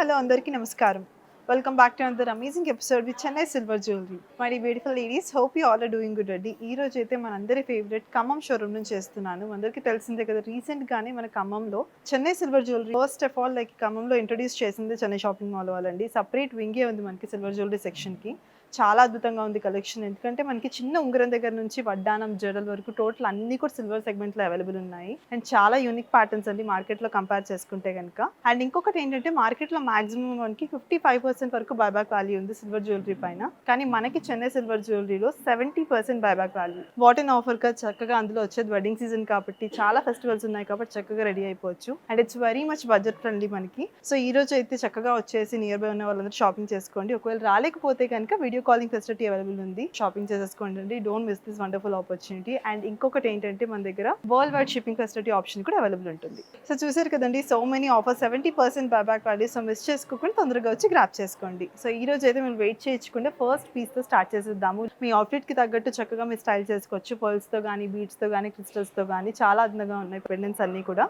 Hello అందరికీ నమస్కారం. Welcome back to another amazing episode with Chennai silver jewellery. My beautiful ladies, hope you all are doing good అండి. ఈ రోజు అయితే మనందరి ఫేవరెట్ ఖమ్మం షోరూమ్ నుంచి చేస్తున్నాను. అందరికీ తెలిసిందే కదా, రీసెంట్గానే మన ఖమ్మంలో Chennai silver jewellery first of all ఖమ్మంలో ఇంట్రొడ్యూస్ చేసింది చెన్నై షాపింగ్ మాల్ వాళ్ళండి. సపరేట్ వింగే ఉంది మనకి సిల్వర్ జ్యువెలరీ సెక్షన్కి. చాలా అద్భుతంగా ఉంది కలెక్షన్. ఎందుకంటే మనకి చిన్న ఉంగరం దగ్గర నుంచి వడ్డానం జడల వరకు టోటల్ అన్ని కూడా సిల్వర్ సెగ్మెంట్లో అవైలబుల్ ఉన్నాయి. అండ్ చాలా యూనిక్ ప్యాటర్న్స్ అండి మార్కెట్లో కంపేర్ చేసుకుంటే కనుక. అండ్ ఇంకొకటి ఏంటంటే మార్కెట్లో మాక్సిమం మనకి 55% వరకు బైబ్యాక్ వాల్యూ ఉంది సిల్వర్ జ్యువెలరీ పైన. కానీ మనకి చెన్నై సిల్వర్ జ్యువెలరీలో 70% buyback value. What an offer గా చక్కగా అందులో వచ్చేది వెడ్డింగ్ సీజన్ కాబట్టి, చాలా ఫెస్టివల్స్ ఉన్నాయి కాబట్టి చక్కగా రెడీ అయిపోవచ్చు. And it's very much budget friendly మనకి. సో ఈ రోజు అయితే చక్కగా వచ్చేసి నియర్ బై ఉన్న వాళ్ళందరూ షాపింగ్ చేసుకోండి. ఒకవేళ రాలేకపోతే కనుక వీడియో కాలింగ్ ఫెసిలిటీ అవైలబుల్ ఉంది, షాపింగ్ చేసేసుకోండి అండి. Don't miss this wonderful opportunity. And ఇంకొకటి ఏంటంటే మన దగ్గర world wide shipping facility option కూడా అవైలబుల్ ఉంటుంది. సో చూసారు కదండి, so many offer 70% buyback value. So miss చేసుకోకుండా తొందరగా వచ్చి గ్రాప్ చేసుకోండి. సో ఈ రోజు అయితే మేము వెయిట్ చేయించకుండా ఫస్ట్ పీస్ తో స్టార్ట్ చేసేద్దాము. మీ అవుట్ఫిట్ కి తగ్గట్టు చక్కగా మీరు స్టైల్ చేసుకోవచ్చు. పర్ల్స్ తో కానీ, బీడ్స్ తో కానీ, క్రిస్టల్స్ తో కానీ చాలా అందంగా ఉన్నాయి పెండెంట్స్ అన్ని కూడా.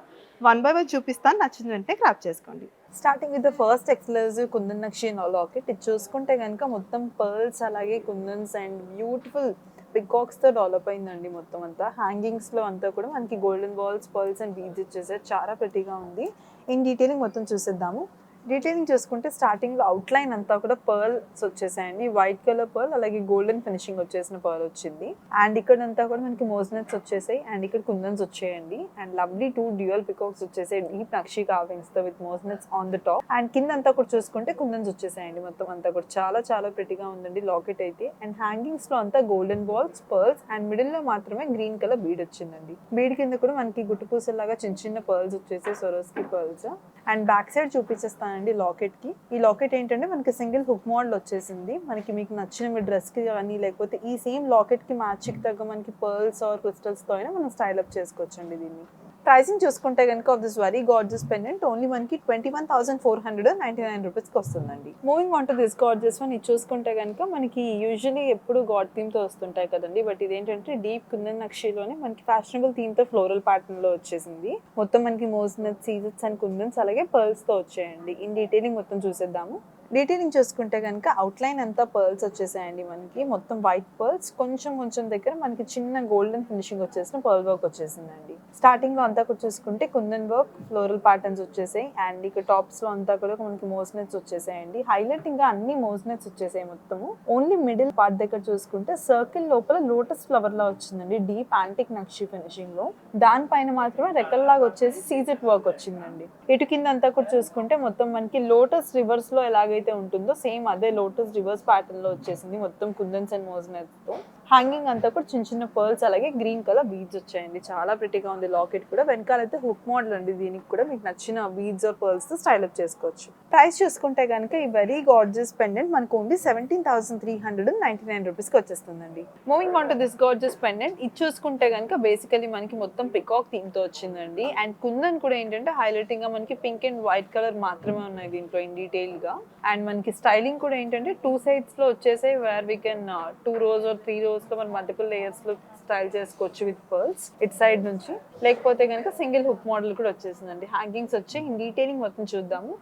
వన్ బై వన్ చూపిస్తాను, నచ్చిన వెంటనే గ్రాప్ చేసుకోండి. Starting with the first exclusive kundan nakshi locket. ఇది చూసుకుంటే కనుక మొత్తం పర్ల్స్ అలాగే కుందన్స్ అండ్ బ్యూటిఫుల్ పికాక్స్తో డెవలప్ అయిందండి. మొత్తం అంతా హ్యాంగింగ్స్లో అంతా కూడా మనకి golden balls, pearls and beads ఇచ్చేసారు. చాలా ప్రెట్టీగా ఉంది. ఇన్ డీటెయిలింగ్ మొత్తం చూసేద్దాము. డీటెయిలింగ్ చూసుకుంటే స్టార్టింగ్లో అవుట్లైన్ అంతా కూడా పర్ల్స్ వచ్చేసాయండి. వైట్ కలర్ పర్ల్ అలాగే గోల్డెన్ ఫినిషింగ్ వచ్చేసిన పర్ల్ వచ్చింది. అండ్ ఇక్కడంతా కూడా మనకి మోజ్నెట్స్ వచ్చేసాయి అండ్ ఇక్కడ కుందన్స్ వచ్చేయండి. అండ్ లవ్లీ 2 డ్యూయల్ పికాక్స్ వచ్చేసాయి డీప్ నక్షి కార్వింగ్స్ తో with moissanites on the top. And కింద అంతా కూడా చూసుకుంటే కుందన్స్ వచ్చేసాయండి. మొత్తం అంతా కూడా చాలా చాలా ప్రెట్టీగా ఉందండి లాకెట్ అయితే. అండ్ హ్యాంగింగ్స్ లో అంతా golden balls, pearls and middle లో మాత్రమే గ్రీన్ కలర్ బీడ్ వచ్చిందండి. బీడ్ కింద కూడా మనకి గుట్టు పూసలాగా చిన్న చిన్న పర్ల్స్ వచ్చేసాయి, Swarovski pearls. And back side చూపించేస్తానండి లాకెట్ కి. ఈ లాకెట్ ఏంటంటే మనకి సింగిల్ హుక్ మోడల్ వచ్చేసింది. మనకి మీకు నచ్చిన మీ డ్రెస్ కి కానీ లేకపోతే ఈ సేమ్ లాకెట్ కి మ్యాచ్ కి తగ్గ మనకి పర్ల్స్ ఆర్ క్రిస్టల్స్ తో అయినా మనం స్టైల్ అప్ చేసుకోవచ్చు అండి దీన్ని. ప్రైసింగ్ చూసుకుంటే కనుక of this very gorgeous pendant only మనకి 21,499 రూపీస్కి వస్తుందండి. Moving on to this gorgeous one. ఇది చూసుకుంటే కనుక మనకి యూజువలీ ఎప్పుడు గాడ్ థీమ్తో వస్తుంటాయి కదండి, బట్ ఇదేంటంటే డీప్ కుందన్ నక్షిలోనే మనకి ఫ్యాషనబుల్ థీమ్తో ఫ్లోరల్ ప్యాటర్న్లో వచ్చేసింది. మొత్తం మనకి మోజ్నెట్స్, సీజెట్స్ అండ్ కుందన్స్ అలాగే పర్ల్స్తో వచ్చాయండి. ఇన్ డీటెయిలింగ్ మొత్తం చూసేద్దాము. డీటెయిలింగ్ చూసుకుంటే కనుక అవుట్లైన్ అంతా పర్ల్స్ వచ్చేసాయండి మనకి. మొత్తం వైట్ పర్ల్స్, కొంచెం దగ్గర మనకి చిన్న గోల్డెన్ ఫినిషింగ్ వచ్చేసిన పర్ల్ వర్క్ వచ్చేసిందండి. స్టార్టింగ్ లో అంతా కూడా చూసుకుంటే కుందన్ వర్క్, ఫ్లోరల్ ప్యాటర్న్స్ వచ్చేసాయి. అండ్ ఇక్కడ టాప్స్ లో అంతా కూడా మనకి మోజ్నెట్స్ వచ్చేసాయండి. హైలైట్ ఇంకా అన్ని మోజ్నెట్స్ వచ్చేసాయి మొత్తము. ఓన్లీ మిడిల్ పార్ట్ దగ్గర చూసుకుంటే సర్కిల్ లోపల లోటస్ ఫ్లవర్ లా వచ్చిందండి డీప్ యాంటిక్ నక్షి ఫినిషింగ్ లో. దానిపైన మాత్రమే రెక్కల్లాగా వచ్చేసి సీజెట్ వర్క్ వచ్చిందండి. ఇటు కింద అంతా కూడా చూసుకుంటే మొత్తం మనకి లోటస్ రివర్స్ లో ఎలాగైతే ఉంటుందో సేమ్ అదే లోటస్ రివర్స్ ప్యాటర్న్ లో వచ్చేసింది మొత్తం కుందన్స్ అండ్ మోజ్నెట్స్ తో. హ్యాంగింగ్ అంతా కూడా చిన్న చిన్న పర్ల్స్ అలాగే గ్రీన్ కలర్ బీడ్స్ వచ్చాయండి. చాలా ప్రెట్టీగా ఉంది లాకెట్ కూడా. వెనకాలైతే హుక్ మోడల్ అండి. దీనికి కూడా మీకు నచ్చిన బీడ్స్ ఆర్ పర్ల్స్ తో స్టైల్ అప్ చేసుకోవచ్చు. ప్రైస్ చూసుకుంటే కనుక ఈ వెరీ గార్జియస్ పెండెంట్ మనకు ఓన్లీ 17,399 రూపీస్కి వచ్చేస్తుందండి. Moving on to this gorgeous pendant. ఇది చూసుకుంటే కనుక బేసికలీ మనకి మొత్తం పికాక్ థీమ్ తో వచ్చిందండి. అండ్ కుందన్ కూడా ఏంటంటే హైలైటింగ్ గా మనకి పింక్ అండ్ వైట్ కలర్ మాత్రమే ఉన్నాయి దీంట్లో ఇన్ డీటెయిల్ గా. అండ్ మనకి స్టైలింగ్ కూడా ఏంటంటే 2 సైడ్స్ లో వచ్చేసాయి, where we can 2 rows or 3 rows లో మనం మల్టిపుల్ లేయర్స్ లో స్టైల్ చేసుకోవచ్చు విత్ పర్ల్స్ ఇట్ సైడ్ నుంచి. లేకపోతే కనుక సింగిల్ హుక్ మోడల్ కూడా వచ్చేసిందండి. హ్యాంగింగ్స్ వచ్చి ఇన్ డీటెయిలింగ్ మొత్తం చూద్దాము.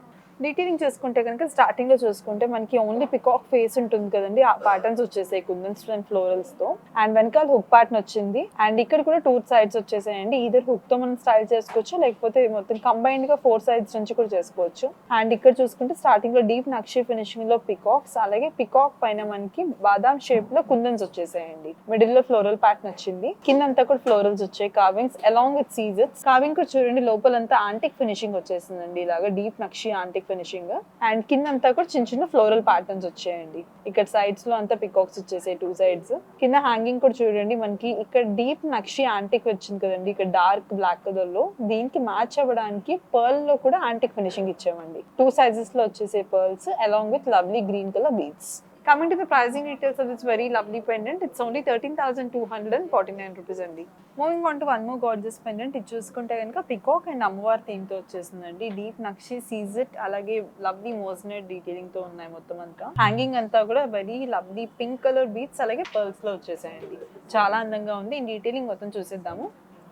డీటెయిలింగ్ చూసుకుంటే కనుక స్టార్టింగ్ లో చూసుకుంటే మనకి ఓన్లీ పికాక్ ఫేస్ ఉంటుంది కదండి, ఆ ప్యాటర్న్స్ వచ్చేసాయి కుందన్స్ అండ్ ఫ్లోరల్స్ తో. అండ్ వెనకాల హుక్ ప్యాటర్న్ వచ్చింది. అండ్ ఇక్కడ కూడా 2 సైడ్స్ వచ్చేసాయండి. ఈధర్ హుక్ తో మనం స్టైల్ చేసుకోవచ్చు, లేకపోతే మొత్తం కంబైన్డ్ గా 4 సైడ్స్ నుంచి కూడా చేసుకోవచ్చు. అండ్ ఇక్కడ చూసుకుంటే స్టార్టింగ్ లో డీప్ నక్షి ఫినిషింగ్ లో పికాక్స్, అలాగే పికాక్ పైన మనకి బాదాం షేప్ లో కుందన్స్ వచ్చేసాయండి. మిడిల్ లో ఫ్లోరల్ ప్యాటర్న్ వచ్చింది. కింద అంతా కూడా ఫ్లోరల్స్ వచ్చాయి, కార్వింగ్స్ అలాంగ్ విత్ సీజెట్స్. కార్వింగ్ కూడా చూడండి లోపలంతా యాంటిక్ ఫినిషింగ్ వచ్చేసిందండి, ఇలాగా deep nakshi antique finishing. And కింద అంతా కూడా చిన్న చిన్న ఫ్లోరల్ ప్యాటర్న్స్ వచ్చాయండి. ఇక్కడ సైడ్స్ లో అంతా పికాక్స్ వచ్చేసాయి 2 సైడ్స్. కింద హ్యాంగింగ్ కూడా చూడండి మనకి ఇక్కడ డీప్ నక్షి యాంటిక్ వచ్చింది కదండి, ఇక్కడ డార్క్ బ్లాక్ కలర్ లో. దీనికి మ్యాచ్ అవ్వడానికి పర్ల్ లో కూడా యాంటిక్ ఫినిషింగ్ ఇచ్చామండి. 2 సైజెస్ లో వచ్చేసే pearls along with lovely green colour beads. Coming to the pricing details of this very lovely pendant, it's only 13,249 rupees అండి. Moving on to one more gorgeous pendant. ఇది చూసుకుంటే కనుక peacock and అమ్మవారి theme తో వచ్చేసిందండి. Deep నక్షి, సీజెట్ అలాగే lovely మోజ్నెట్ detailing తో ఉన్నాయి మొత్తం అంతా. హ్యాంగింగ్ అంతా కూడా very lovely pink colour beads అలాగే పర్ల్స్ లో వచ్చేసాయండి. చాలా అందంగా ఉంది. ఈ డీటెయిలింగ్ మొత్తం చూసేద్దాము.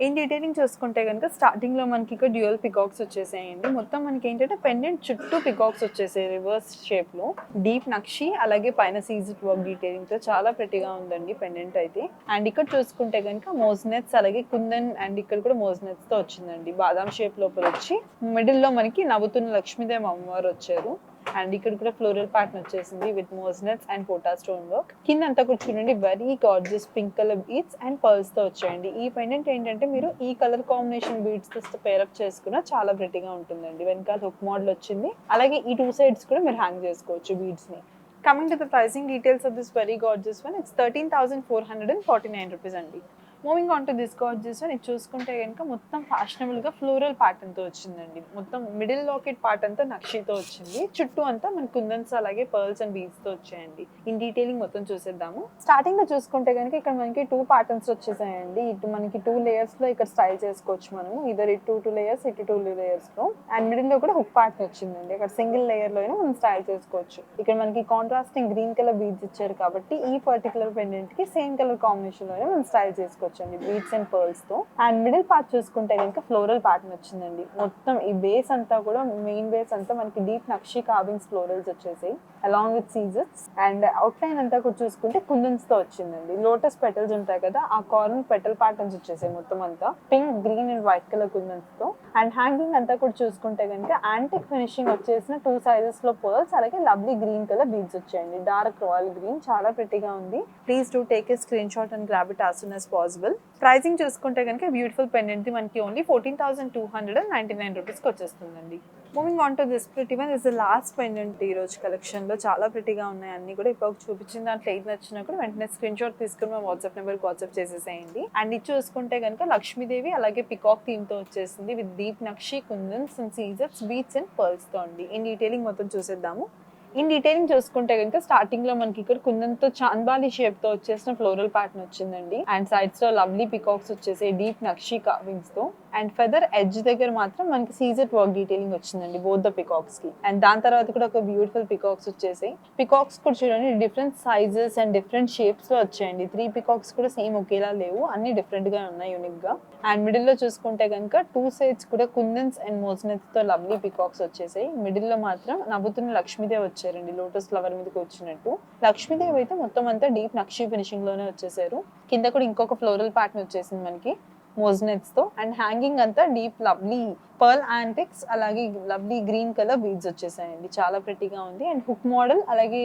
ఇన్ డీటెయిలింగ్ చూసుకుంటే కనుక స్టార్టింగ్ లో మనకి ఇక్కడ డ్యూయల్ పికాక్స్ వచ్చేసాయండి. మొత్తం మనకి ఏంటంటే పెండెంట్ చుట్టూ పికాక్స్ వచ్చేసాయి రివర్స్ షేప్ లో. డీప్ నక్షి అలాగే పైన సీజెడ్ వర్క్ డీటెయిలింగ్ తో చాలా prettyగా ఉందండి పెండెంట్ అయితే. అండ్ ఇక్కడ చూసుకుంటే కనుక మోజ్నెట్స్ అలాగే కుందన్ అండ్ ఇక్కడ కూడా మోజ్నెట్స్ తో వచ్చిందండి. బాదాం షేప్ లోపల వచ్చి మిడిల్ లో మనకి నవ్వుతున్న లక్ష్మీదేవి అమ్మవారు వచ్చారు. అండ్ ఇక్కడ కూడా ఫ్లోరల్ ప్యాటర్న్ వచ్చేసింది విత్ మోజ్నెట్స్ అండ్ పోటా స్టోన్ వర్క్. కింద అంతా కూడా చూడండి very gorgeous pink colour beads and pearls తో వచ్చాయండి. ఈ పెండెంట్ ఏంటంటే మీరు ఈ కలర్ కాంబినేషన్ బీడ్స్ తో పేరప్ చేసుకున్నా చాలా ప్రెటీగా ఉంటుందండి. వెనకాల హుక్ మోడల్ వచ్చింది, అలాగే ఈ 2 సైడ్స్ కూడా మీరు హ్యాంగ్ చేసుకోవచ్చు బీడ్స్ ని. Coming to the pricing details of this very gorgeous one, it's 13,449 rupees అండి. Moving on to this gorgeous one, ఇది చూసుకుంటే కనుక మొత్తం ఫ్యాషనబుల్ గా ఫ్లోరల్ ప్యాటర్న్ తో వచ్చిందండి. మొత్తం మిడిల్ లాకెట్ పార్ట్ అంతా నక్షితో వచ్చింది, చుట్టూ అంతా మన కుందన్స్ అలాగే పర్ల్స్ అండ్ బీడ్స్ తో వచ్చాయండి. ఇన్ డీటెయిలింగ్ మొత్తం చూసేద్దాము. స్టార్టింగ్ లో చూసుకుంటే కనుక ఇక్కడ మనకి 2 ప్యాటర్న్స్ వచ్చేసాయండి. ఇటు మనకి 2 లేయర్స్ లో ఇక్కడ స్టైల్ చేసుకోవచ్చు మనము, ఇదర్ ఇటు 2 లేయర్స్ ఇటు 2 లేయర్స్ లో. అండ్ మిడిల్ లో కూడా హుక్ ప్యాటర్న్ వచ్చిందండి. అక్కడ సింగిల్ లేయర్ లో అయినా మనం స్టైల్ చేసుకోవచ్చు. ఇక్కడ మనకి కాంట్రాస్టింగ్ గ్రీన్ కలర్ బీడ్స్ ఇచ్చారు కాబట్టి ఈ పర్టికులర్ పెండెంట్ కి సేమ్ కలర్ కాంబినేషన్ లో మనం స్టైల్ చేసుకోవచ్చు బీడ్స్ అండ్ పర్ల్స్ తో. అండ్ మిడిల్ పార్ట్ చూసుకుంటే కనుక ఫ్లోరల్ ప్యాటర్న్ వచ్చిందండి. మొత్తం ఈ బేస్ అంతా కూడా మెయిన్ బేస్ అంతా మనకి డీప్ నక్షి కార్వింగ్స్ ఫ్లోరల్స్ వచ్చేసాయి along with ceases. And out line అంతా కూడా చూసుకుంటే కుందన్స్ తో వచ్చిందండి. లోటస్ పెటల్స్ ఉంటాయి కదా, ఆ కార్నర్ పెటల్ ప్యాటర్న్స్ వచ్చేసాయి మొత్తం అంతా pink, green and white colour kundans తో. అండ్ హ్యాంగింగ్ అంతా కూడా చూసుకుంటే కనుక యాంటిక్ ఫినిషింగ్ వచ్చేసిన 2 సైజెస్ లో పర్ల్స్ అలాగే లవ్లీ గ్రీన్ కలర్ బీడ్స్ వచ్చాయండి. డార్క్ రాయల్ గ్రీన్, చాలా ప్రెటీగా ఉంది. Please do take a screen shot and grab it as soon as possible. Pricing చూసుకుంటే కనుక బ్యూటిఫుల్ పెండెంట్ ది మనకి ఓన్లీ 14,299 రూపీస్కి వచ్చేస్తుందండి. Moving on to this pretty one, is the last pendant ఈ రోజు collection లో. చాలా ప్రిటీగా ఉన్నాయి అన్ని కూడా. ఇప్పుడు చూపించిన దాంట్లో ఏది నచ్చినా కూడా వెంటనే స్క్రీన్ షాట్ తీసుకుని మా వాట్సాప్ నెంబర్కి వాట్సాప్ చేసేసేయండి. అండ్ ఇది చూసుకుంటే కనుక లక్ష్మీదేవి అలాగే పికాక్ థీమ్ తో వచ్చేసింది with deep nakshi, kundans and సీజర్స్, బీట్స్ అండ్ పర్ల్స్ తో అండి. ఇన్ డీటెయిలింగ్ మొత్తం చూసేద్దాము. ఇన్ డీటెయిలింగ్ చూసుకుంటే కనుక స్టార్టింగ్ లో మనకి ఇక్కడ కుందన్తో చాంద్బాలి షేప్ తో వచ్చేసిన ఫ్లోరల్ ప్యాటర్న్ వచ్చిందండి. అండ్ సైడ్స్ లో లవ్లీ పికాక్స్ వచ్చేసి డీప్ నక్షి కార్వింగ్స్ తో. అండ్ ఫెదర్ ఎడ్జ్ దగ్గర మాత్రం మనకి సీజెడ్ వర్క్ డీటెయిలింగ్ వచ్చిందండి బోత్ ద పికాక్స్ కి. అండ్ దాని తర్వాత కూడా ఒక బ్యూటిఫుల్ పికాక్స్ వచ్చేసాయి. పికాక్స్ కూడా చూడండి different sizes and different shapes లో వచ్చాయండి. 3 పికాక్స్ కూడా సేమ్ ఒకేలా లేవు, అన్ని డిఫరెంట్ గా ఉన్నాయి యూనిక్ గా. అండ్ మిడిల్ లో చూసుకుంటే కనుక 2 సైడ్స్ కూడా కుందన్స్ అండ్ మోజ్నెట్స్ తో లవ్లీ పికాక్స్ వచ్చేసాయి. మిడిల్ లో మాత్రం నవ్వుతున్న లక్ష్మీదేవి వచ్చారండి లోటస్ ఫ్లవర్ మీదకి వచ్చినట్టు. లక్ష్మీదేవి అయితే మొత్తం అంతా డీప్ నక్షి ఫినిషింగ్ లోనే వచ్చేసారు. కింద కూడా ఇంకొక ఫ్లోరల్ ప్యాటర్న్ వచ్చేసింది మనకి మోజ్నెట్స్ తో. అండ్ హ్యాంగింగ్ అంతా డీప్ లవ్లీ పర్ల్ యాంటిక్స్ అలాగే లవ్లీ గ్రీన్ కలర్ బీడ్స్ వచ్చేసాయండి. చాలా ప్రెటీగా ఉంది. అండ్ హుక్ మోడల్ అలాగే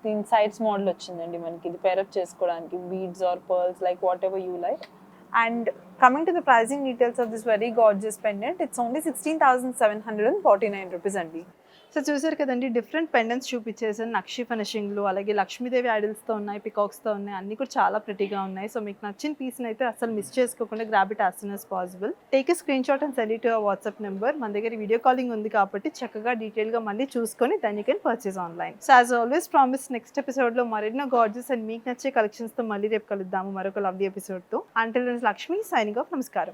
దీని సైడ్స్ మోడల్ వచ్చిందండి మనకి, ఇది పేరప్ చేసుకోవడానికి beads or pearls like whatever you like. And coming to the pricing details of this very gorgeous pendant, it's only 16,749 rupees అండి. So చూసారు కదండి, డిఫరెంట్ పెండెంట్స్ చూపించేసాను నక్షి ఫినిషింగ్లో. అలాగే లక్ష్మీదేవి ఐడల్స్తో ఉన్నాయి, పికాక్స్తో ఉన్నాయి, అన్ని కూడా చాలా ప్రెటీగా ఉన్నాయి. సో మీకు నచ్చిన పీస్ని అయితే అసలు మిస్ చేసుకోకుండా grab it as soon as possible. Take a screen shot and send it to your WhatsApp number. మన దగ్గర వీడియో కాలింగ్ ఉంది కాబట్టి చక్కగా డీటెయిల్గా మళ్ళీ చూసుకొని దాన్ని you can purchase online. So as always promise, next ఎపిసోడ్లో మరెన్నో గార్జెస్ అండ్ మీకు నచ్చే కలెక్షన్స్తో మళ్ళీ రేపు కలుద్దాము మరొక లవ్లీ ఎపిసోడ్తో. Until then Lakshmi signing off. నమస్కారం.